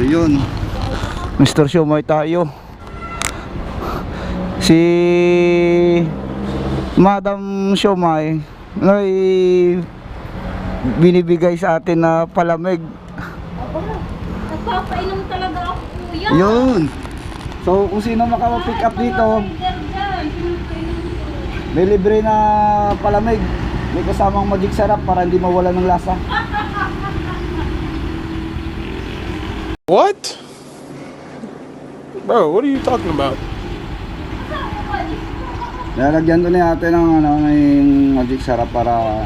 yun, Mr. Siomay tayo. Si Madam Siomay ay binibigay sa atin na palamig. Nagpapainom talaga ako, kuya. Yun. So kung sino makapick up dito, may libre na palamig. May kasamang magic sarap para hindi mawala ng lasa. What? Bro, what are you talking about? Lalagyan ko na natin ng yung magic sarap para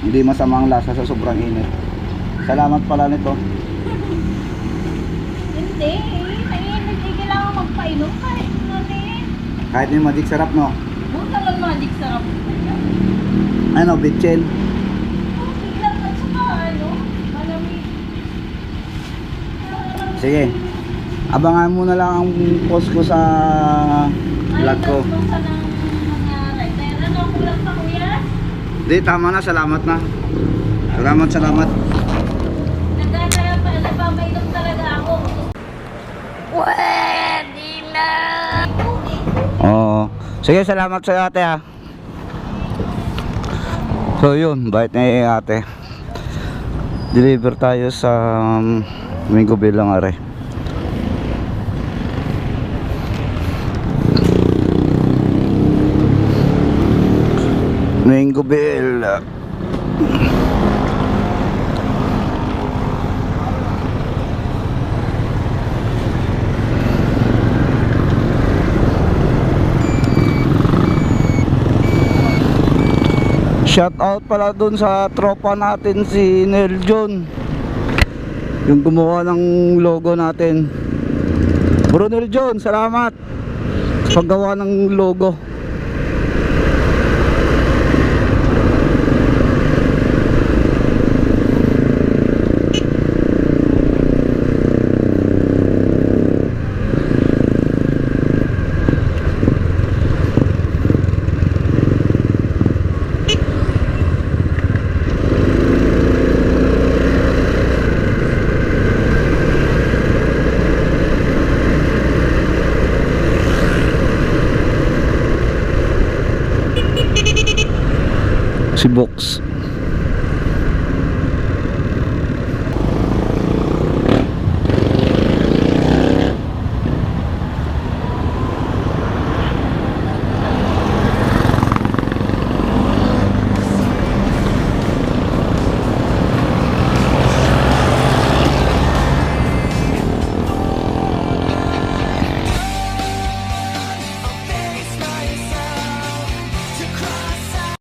hindi masama ang lasa sa sobrang init. Salamat pala nito. Hindi, hindi kailangan magpainom kahit natin. Kahit yung magic sarap, no? Buta lang magic sarap. Ano, bitchin? Okay lang at saka malamig. Sige. Abangan mo na lang ang post ko sa vlog ko. Ay, kung saan ang nangyari. Ano, kulang pa, kuya? Di, tama na. Salamat na. Salamat. Nagpapainom talaga ako. Pwede na. Oo. Sige, salamat sa ate ha. So yun, bait na yung ate. Deliver tayo sa Mingo Bilang are. Mingo Bill. Shout out pala dun sa tropa natin si Neil John, yung gumawa ng logo natin. Bro Neil John, salamat sa paggawa ng logo. Si Box.